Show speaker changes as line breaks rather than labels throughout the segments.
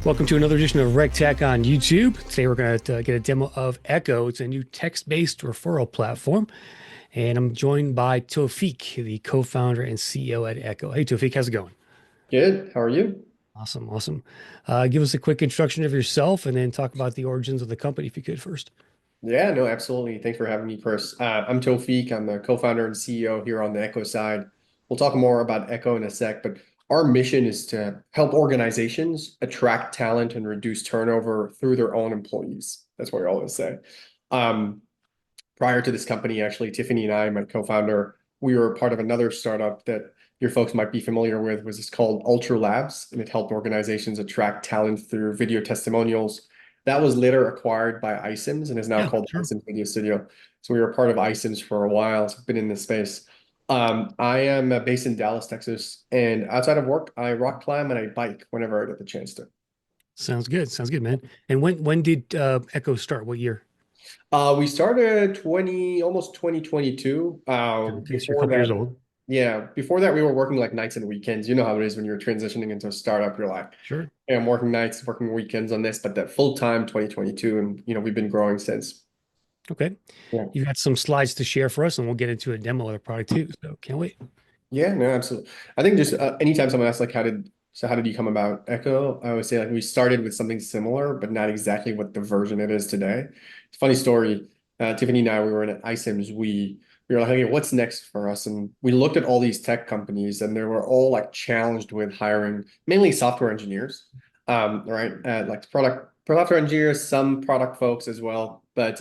Welcome to another edition of RecTech on YouTube. Today we're going to get a demo of Echo. It's a new text-based referral platform. And I'm joined by Tofik, the co-founder and CEO at Echo. Hey, Tofik, how's it going?
Good. How are you?
Awesome, awesome. Give us a quick introduction of yourself and then talk about the origins of the company if you could first.
Yeah, no, absolutely. Thanks for having me, Chris. I'm Tofik. I'm the co-founder and CEO here on the Echo side. We'll talk more about Echo in a sec, but our mission is to help organizations attract talent and reduce turnover through their own employees. That's what we always say. Um, Prior to this company, actually, Tiffany and I, my co-founder, we were part of another startup that your folks might be familiar with, was it's called Ultra Labs, and it helped organizations attract talent through video testimonials. That was later acquired by iCIMS and is now
Yeah,
called
sure.
iCIMS Video Studio. So we were part of iCIMS for a while. So I've been in this space. I am based in Dallas, Texas, and outside of work, I rock climb and I bike whenever I get the chance to.
Sounds good. Sounds good, man. And when did Echo start? What year?
We started almost 2022.
Okay, so you're a
Before
couple years
that,
old.
yeah, before that we were working like nights and weekends. You know how it is when you're transitioning into a startup. You're like,
Sure.
hey, I'm working nights, working weekends on this, but that full time 2022, and we've been growing since.
Okay.
Yeah,
You got some slides to share for us, and we'll get into a demo of the product too. So can't wait.
yeah, no, absolutely. I think just anytime someone asks like, how did you come about Echo? I would say like we started with something similar, but not exactly what the version it is today. It's a funny story. Tiffany and I, we were in iCIMS. We were like, okay, what's next for us? And we looked at all these tech companies, and they were all like challenged with hiring mainly software engineers, right? Like product engineers, some product folks as well. But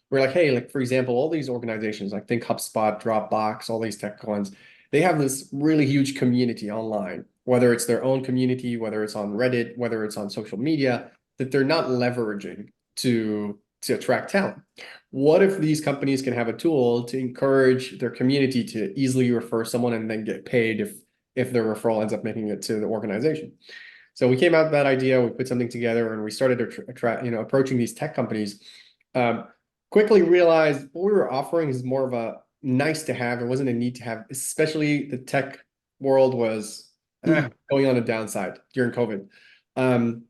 we're like, hey, like for example, all these organizations, like think HubSpot, Dropbox, all these tech ones, they have this really huge community online, whether it's their own community, whether it's on Reddit, whether it's on social media, that they're not leveraging to attract talent. What if these companies can have a tool to encourage their community to easily refer someone and then get paid if their referral ends up making it to the organization? So we came out with that idea, we put something together, and we started approaching these tech companies. Um, Quickly realized what we were offering is more of a nice to have. It wasn't a need to have, especially the tech world was going on a downside during COVID. Um,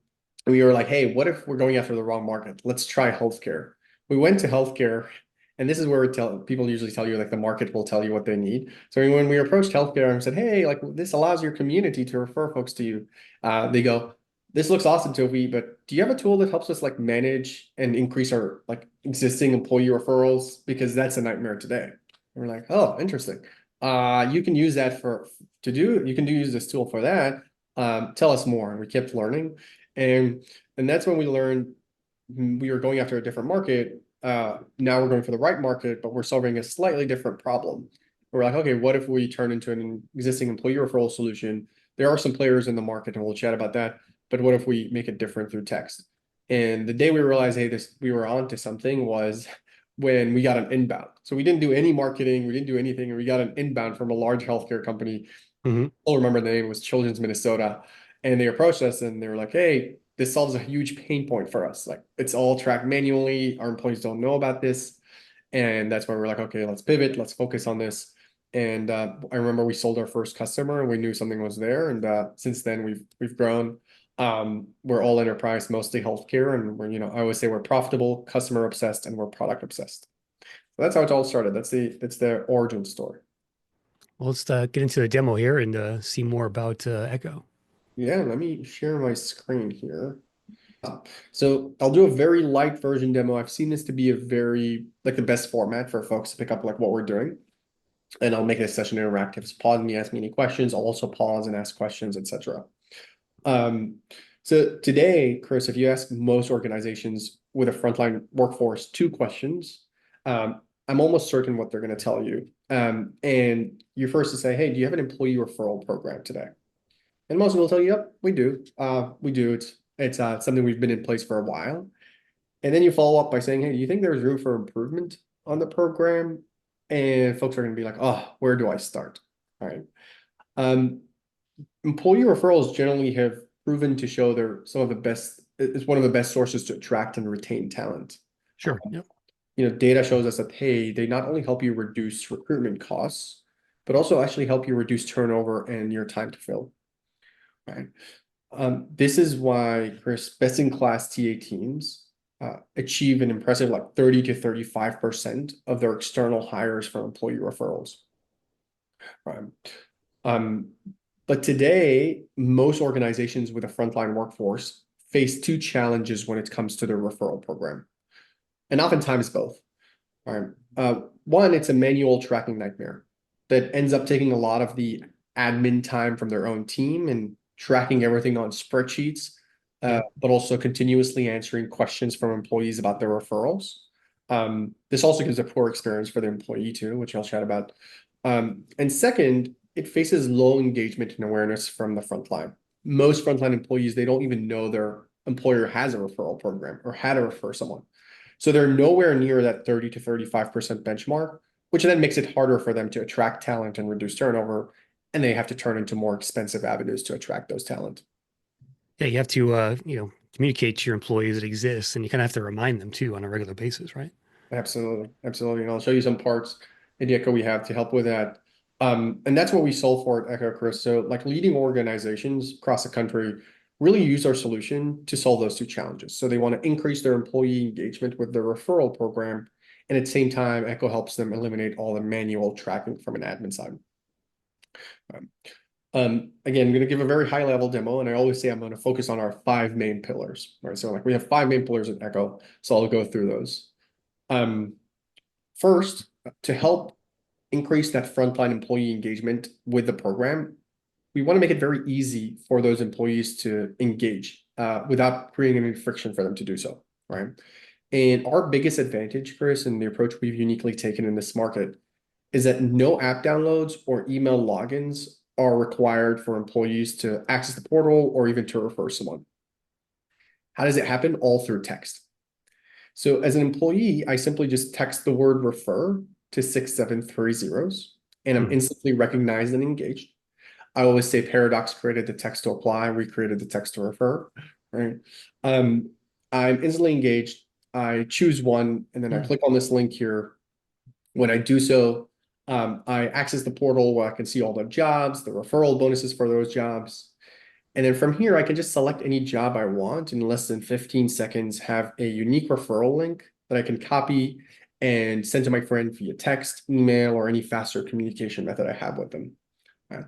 we were like, hey, what if we're going after the wrong market? Let's try healthcare. We went to healthcare, and this is where people usually tell you like the market will tell you what they need. So when we approached healthcare and said, hey, like this allows your community to refer folks to you, they go, this looks awesome, Toby, but do you have a tool that helps us like manage and increase our like existing employee referrals? Because that's a nightmare today. And we're like, oh, interesting. You can use that you can use this tool for that. Tell us more. And we kept learning. And that's when we learned we were going after a different market. Now we're going for the right market, but we're solving a slightly different problem. We're like, okay, what if we turn into an existing employee referral solution? There are some players in the market, and we'll chat about that. But what if we make it different through text? And the day we realized, hey, we were onto something was when we got an inbound. So we didn't do any marketing, we didn't do anything, and we got an inbound from a large healthcare company.
Hmm.
I'll remember the name, was Children's Minnesota. And they approached us and they were like, hey, this solves a huge pain point for us. Like it's all tracked manually. Our employees don't know about this. And that's why we're like, okay, let's pivot, let's focus on this. And I remember we sold our first customer and we knew something was there. And since then we've grown. We're all enterprise, mostly healthcare, and I always say we're profitable, customer obsessed, and we're product obsessed. So that's how it all started. That's the origin story.
Well, let's get into the demo here and see more about Echo.
Yeah, let me share my screen here. So I'll do a very light version demo. I've seen this to be a very like the best format for folks to pick up like what we're doing. And I'll make this session interactive. So pause me, ask me any questions. I'll also pause and ask questions, etc. Um, so today, Chris, if you ask most organizations with a frontline workforce 2 questions, I'm almost certain what they're going to tell you. And you're first to say, hey, do you have an employee referral program today? And most will tell you, yep, we do. We do. It's something we've been in place for a while. And then you follow up by saying, hey, do you think there's room for improvement on the program? And folks are going to be like, oh, where do I start? All right. Um, Employee referrals generally have proven to show they're some of the best, it's one of the best sources to attract and retain talent.
Sure. Yep.
Data shows us that, hey, they not only help you reduce recruitment costs, but also actually help you reduce turnover and your time to fill. Right. This is why, Chris, best-in-class TA teams achieve an impressive like 30 to 35% of their external hires from employee referrals. Right. Um, but today, most organizations with a frontline workforce face two challenges when it comes to their referral program, and oftentimes both. All right. One, it's a manual tracking nightmare that ends up taking a lot of the admin time from their own team and tracking everything on spreadsheets,
Yeah.
but also continuously answering questions from employees about their referrals. This also gives a poor experience for the employee too, which I'll chat about. And second, it faces low engagement and awareness from the frontline. Most frontline employees, they don't even know their employer has a referral program or how to refer someone. So they're nowhere near that 30 to 35% benchmark, which then makes it harder for them to attract talent and reduce turnover. And they have to turn into more expensive avenues to attract those talent.
Yeah, you have to communicate to your employees it exists, and you kind of have to remind them too on a regular basis, right?
Absolutely. Absolutely. And I'll show you some parts in the Echo we have to help with that. And that's what we solve for at Echo, Chris. So like leading organizations across the country really use our solution to solve those two challenges. So they want to increase their employee engagement with their referral program. And at the same time, Echo helps them eliminate all the manual tracking from an admin side. Um, again, I'm going to give a very high level demo, and I always say I'm going to focus on our five main pillars, right? So like we have five main pillars at Echo, so I'll go through those. Um, First, to help increase that frontline employee engagement with the program, we want to make it very easy for those employees to engage without creating any friction for them to do so, right? And our biggest advantage, Chris, and the approach we've uniquely taken in this market is that no app downloads or email logins are required for employees to access the portal or even to refer someone. How does it happen? All through text. So as an employee, I simply just text the word refer to 6730, and I'm
Mhm.
instantly recognized and engaged. I always say Paradox created the text to apply, we created the text to refer, right? Um, I'm instantly engaged. I choose one, and then I
Yeah.
click on this link here. When I do so, I access the portal where I can see all the jobs, the referral bonuses for those jobs. And then from here, I can just select any job I want in less than 15 seconds, have a unique referral link that I can copy and send to my friend via text, email, or any faster communication method I have with them. I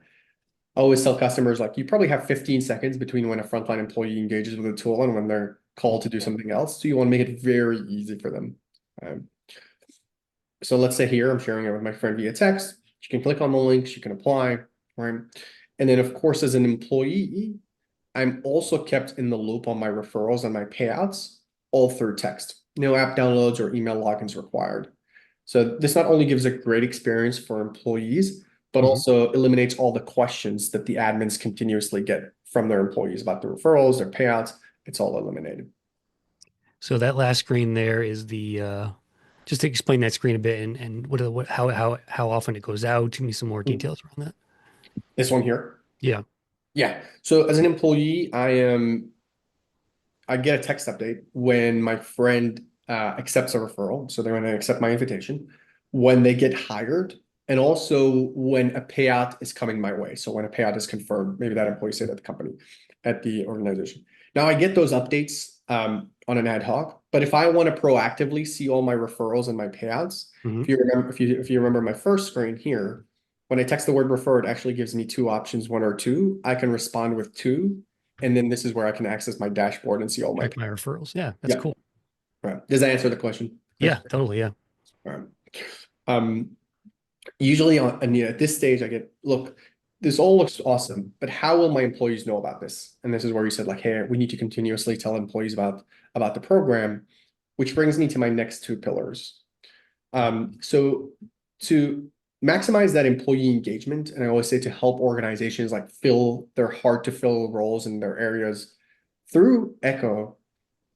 always tell customers, like, you probably have 15 seconds between when a frontline employee engages with a tool and when they're called to do something else. So you want to make it very easy for them. Um, so let's say here, I'm sharing it with my friend via text. She can click on the link, she can apply, right? And then, of course, as an employee, I'm also kept in the loop on my referrals and my payouts all through text. No app downloads or email logins required. So this not only gives a great experience for employees, but
Mhm.
also eliminates all the questions that the admins continuously get from their employees about the referrals, their payouts. It's all eliminated.
So that last screen there is the just to explain that screen a bit and what how often it goes out. Give me some more details around that.
This one here.
Yeah.
Yeah. So as an employee, I get a text update when my friend accepts a referral. So they're going to accept my invitation, when they get hired, and also when a payout is coming my way. So when a payout is confirmed, maybe that employee stayed at the company, at the organization. Now I get those updates on an ad hoc, but if I want to proactively see all my referrals and my payouts,
Hmm.
if you remember my first screen here, when I text the word refer, it actually gives me two options, one or two. I can respond with two, and then this is where I can access my dashboard and see all my.
Track my referrals. Yeah, that's
Yeah.
cool.
Right. Does that answer the question?
Yeah, totally. Yeah.
All right. Um, Usually and at this stage, I get, look, this all looks awesome, but how will my employees know about this? And this is where you said, like, hey, we need to continuously tell employees about the program, which brings me to my next two pillars. So to maximize that employee engagement, and I always say to help organizations like fill their hard to fill roles in their areas through Echo,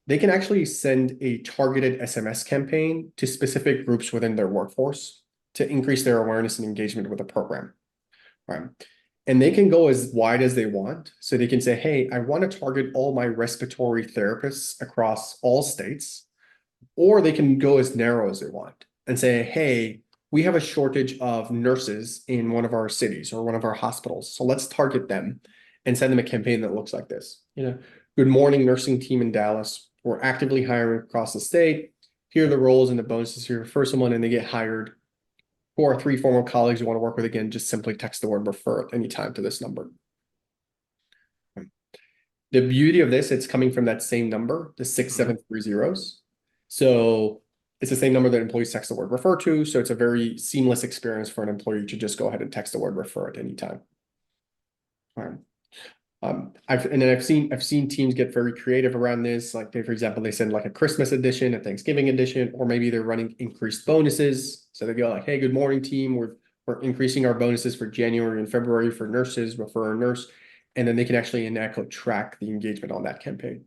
they can actually send a targeted SMS campaign to specific groups within their workforce to increase their awareness and engagement with the program. Right. And they can go as wide as they want. So they can say, hey, I want to target all my respiratory therapists across all states, or they can go as narrow as they want and say, hey, we have a shortage of nurses in one of our cities or one of our hospitals. So let's target them and send them a campaign that looks like this. Good morning, nursing team in Dallas. We're actively hiring across the state. Here are the roles and the bonuses here. For someone and they get hired. For our 3 former colleagues you want to work with, again, just simply text the word refer at any time to this number. The beauty of this, it's coming from that same number, the 6730s. So it's the same number that employees text the word refer to. So it's a very seamless experience for an employee to just go ahead and text the word refer at any time. All right. I've seen teams get very creative around this. Like for example, they send like a Christmas edition, a Thanksgiving edition, or maybe they're running increased bonuses. So they go like, "Hey, good morning, team. We're increasing our bonuses for January and February for nurses, refer a nurse," and then they can actually in Echo track the engagement on that campaign.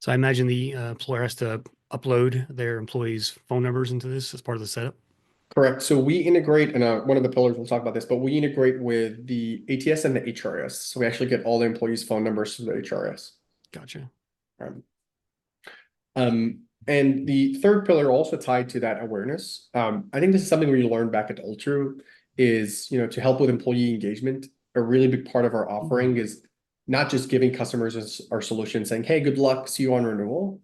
So I imagine the employer has to upload their employees' phone numbers into this as part of the setup.
Correct. So we integrate, and one of the pillars we'll talk about this, but we integrate with the ATS and the HRS. So we actually get all the employees' phone numbers through the HRS.
Gotcha.
And the third pillar also tied to that awareness. I think this is something we learned back at Ultru is, to help with employee engagement. A really big part of our offering is not just giving customers our solution saying, "Hey, good luck, see you on renewal."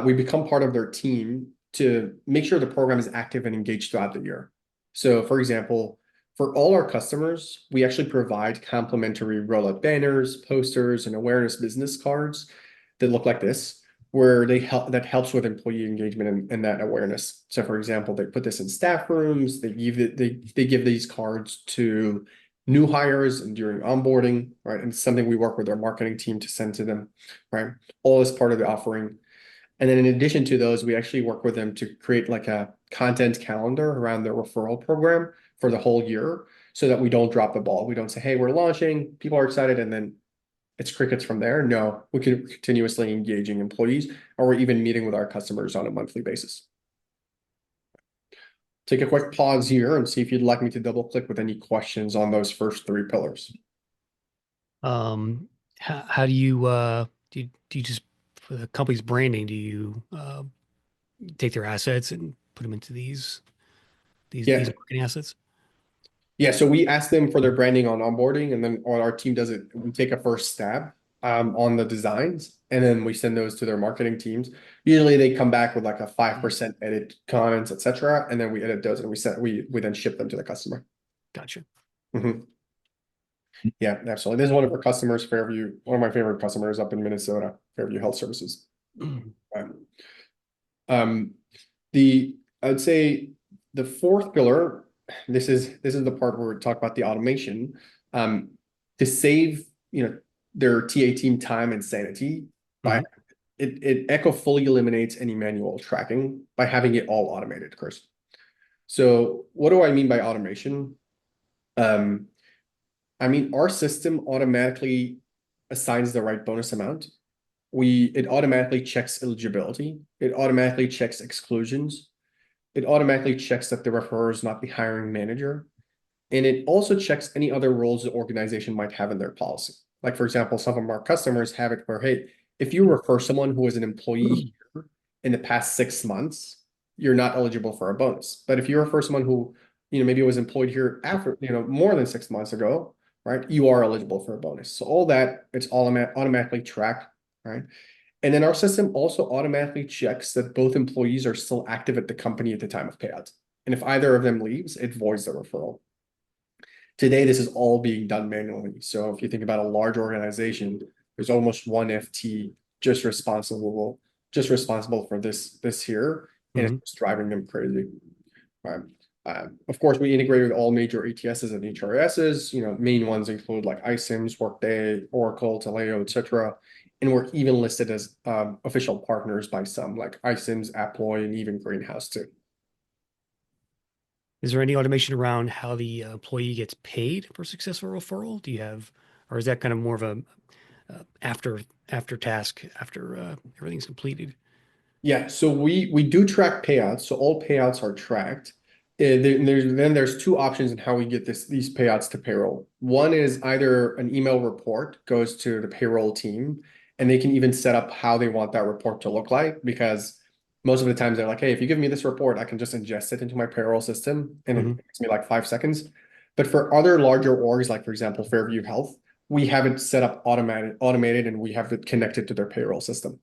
We become part of their team to make sure the program is active and engaged throughout the year. So for example, for all our customers, we actually provide complimentary roll-up banners, posters, and awareness business cards that look like this, where that helps with employee engagement and that awareness. So for example, they put this in staff rooms, they give these cards to new hires and during onboarding, right? And it's something we work with our marketing team to send to them, right? All as part of the offering. And then in addition to those, we actually work with them to create like a content calendar around their referral program for the whole year so that we don't drop the ball. We don't say, "Hey, we're launching, people are excited," and then it's crickets from there. No, we can continuously engaging employees, or we're even meeting with our customers on a monthly basis. Take a quick pause here and see if you'd like me to double click with any questions on those first 3 pillars.
How do you just for the company's branding, do you take their assets and put them into these
Yeah.
marketing assets?
Yeah, so we ask them for their branding on onboarding, and then when our team does it, we take a first stab on the designs, and then we send those to their marketing teams. Usually they come back with like a 5% edit, comments, etc., and then we edit those and we then ship them to the customer.
Gotcha.
Yeah, absolutely. This is one of our customers, Fairview, one of my favorite customers up in Minnesota, Fairview Health Services. I would say the fourth pillar, this is the part where we talk about the automation, to save their TA team time and sanity by it Echo fully eliminates any manual tracking by having it all automated, Chris. So what do I mean by automation? I mean, our system automatically assigns the right bonus amount. It automatically checks eligibility. It automatically checks exclusions. It automatically checks that the referrer is not the hiring manager. And it also checks any other roles the organization might have in their policy. Like, for example, some of our customers have it where, hey, if you refer someone who was an employee here in the past 6 months, you're not eligible for a bonus. But if you refer someone who, maybe was employed here after, more than 6 months ago, right, you are eligible for a bonus. So all that, it's all automatically tracked, right? And then our system also automatically checks that both employees are still active at the company at the time of payout. And if either of them leaves, it voids the referral. Today, this is all being done manually. So if you think about a large organization, there's almost one FT just responsible for this here, and it's driving them crazy. Of course, we integrate with all major ATSs and HRSs. Main ones include like iCIMS, Workday, Oracle, Taleo, etc. And we're even listed as official partners by some, like iCIMS, Apploy, and even Greenhouse too.
Is there any automation around how the employee gets paid for successful referral? Do you have, or is that kind of more of a after task after everything's completed?
Yeah, so we do track payouts. So all payouts are tracked. There's 2 options in how we get these payouts to payroll. One is either an email report goes to the payroll team, and they can even set up how they want that report to look like, because most of the times they're like, "Hey, if you give me this report, I can just ingest it into my payroll system, and it takes me like 5 seconds." But for other larger orgs, like for example, Fairview Health, we have it set up automated, and we have it connected to their payroll system.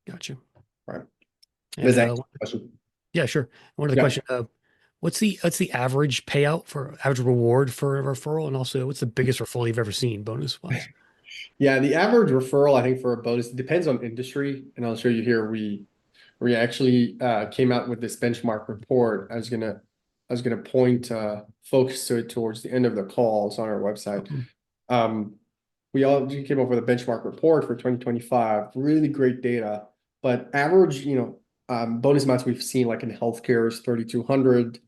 Gotcha.
Right.
And
Does that answer the question?
yeah, sure. One other
Yeah.
question. What's the average payout for average reward for a referral? And also what's the biggest referral you've ever seen bonus wise?
Yeah, the average referral, I think, for a bonus depends on industry, and I'll show you here. We actually came out with this benchmark report. I was gonna point folks to it towards the end of the call. It's on our website.
Mhm.
Um, we came up with a benchmark report for 2025. Really great data, but average, bonus amounts we've seen like in healthcare is 3,200,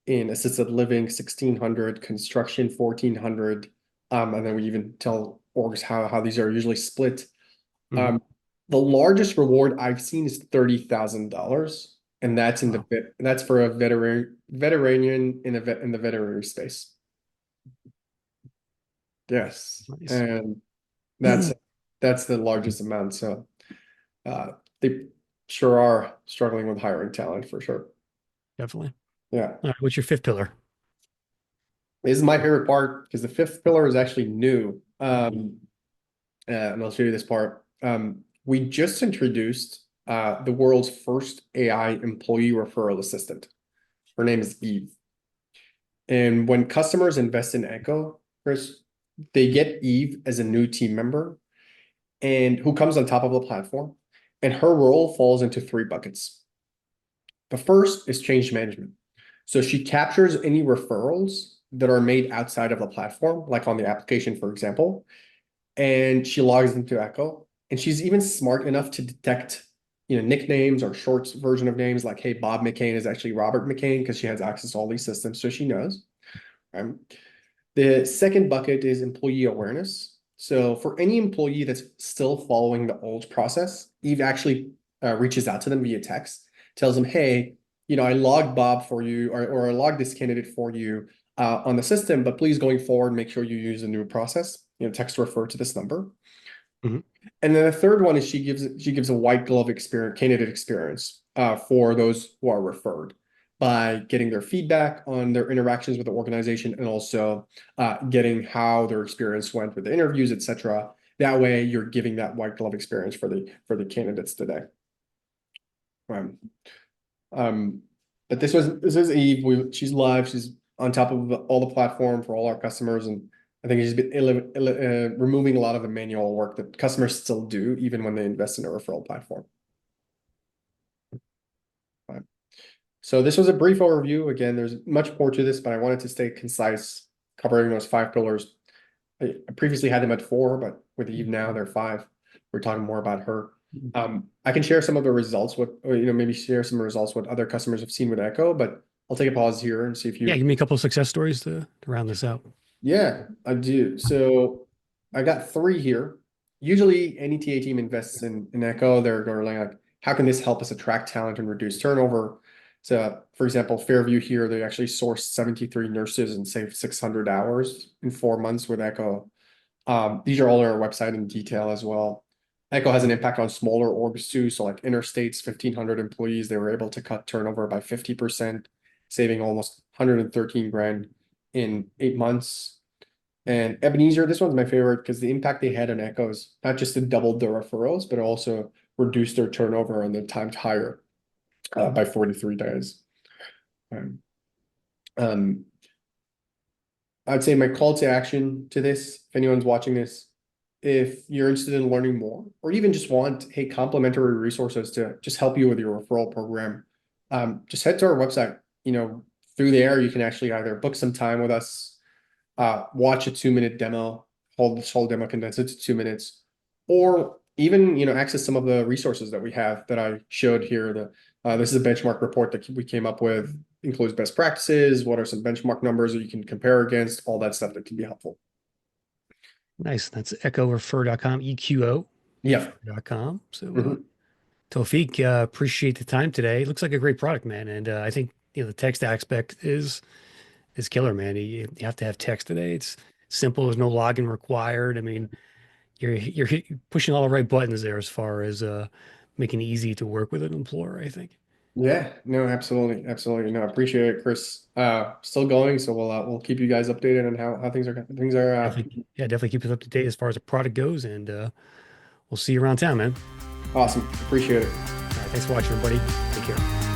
in assisted living 1,600, construction 1,400, and then we even tell orgs how these are usually split.
Mhm.
Um, the largest reward I've seen is $30,000, and
Wow.
that's for a veterinarian in the veterinary space. Yes,
Nice.
and that's that's the largest amount. So they sure are struggling with hiring talent for sure.
Definitely.
Yeah,
All right, what's your fifth pillar?
this is my favorite part because the fifth pillar is actually new. And I'll show you this part. We just introduced the world's first AI employee referral assistant. Her name is Eve. And when customers invest in Echo, Chris, they get Eve as a new team member and who comes on top of the platform. And her role falls into three buckets. The first is change management. So she captures any referrals that are made outside of the platform, like on the application, for example, and she logs into Echo. And she's even smart enough to detect, nicknames or short version of names like, hey, Bob McCain is actually Robert McCain because she has access to all these systems, so she knows. The second bucket is employee awareness. So for any employee that's still following the old process, Eve actually reaches out to them via text, tells them, hey, I logged Bob for you, or I logged this candidate for you on the system, but please going forward, make sure you use a new process, text refer to this number.
Mhm.
And then the third one is she gives a white glove experience, candidate experience for those who are referred by getting their feedback on their interactions with the organization and also getting how their experience went with the interviews, etc. That way, you're giving that white glove experience for the candidates today. Um, um, but this is Eve. She's live. She's on top of all the platform for all our customers, and I think she's been removing a lot of the manual work that customers still do, even when they invest in a referral platform. Right. So this was a brief overview. Again, there's much more to this, but I wanted to stay concise, covering those five pillars. I previously had them at four, but with Eve now they're five. We're talking more about her. I can share some of the results or maybe share some results what other customers have seen with Echo, but I'll take a pause here and see if
Yeah,
you.
give me a couple of success stories to round this out.
Yeah, I do. So I got three here. Usually any TA team invests in Echo, they're going like, how can this help us attract talent and reduce turnover? So for example, Fairview here, they actually sourced 73 nurses and saved 600 hours in 4 months with Echo. These are all on our website in detail as well. Echo has an impact on smaller orgs too. So like Interstate's 1,500 employees, they were able to cut turnover by 50%, saving almost 113 grand in 8 months. And Ebenezer, this one's my favorite because the impact they had on Echoes, not just it doubled their referrals, but also reduced their turnover and their time to hire by 43 days. Um, um, I'd say my call to action to this, if anyone's watching this, if you're interested in learning more, or even just want, hey, complimentary resources to just help you with your referral program, just head to our website. Through there, you can actually either book some time with us, watch a 2-minute demo, hold this whole demo, condense it to 2 minutes, or even access some of the resources that we have that I showed here. This is a benchmark report that we came up with, includes best practices, what are some benchmark numbers that you can compare against, all that stuff that can be helpful.
Nice. That's echorefer.com,
Yeah.
EQO.com. So,
Mhm.
Tawfiq, appreciate the time today. Looks like a great product, man. And I think the text aspect is killer, man. You have to have text today. It's simple. There's no login required. I mean, you're pushing all the right buttons there as far as making it easy to work with an employer, I think.
Yeah, no, absolutely, absolutely. No, I appreciate it, Chris. Still going, so we'll keep you guys updated on how things are.
Definitely, yeah, definitely keep us up to date as far as the product goes, and we'll see you around town, man.
Awesome. Appreciate it.
All right, thanks for watching, everybody. Take care.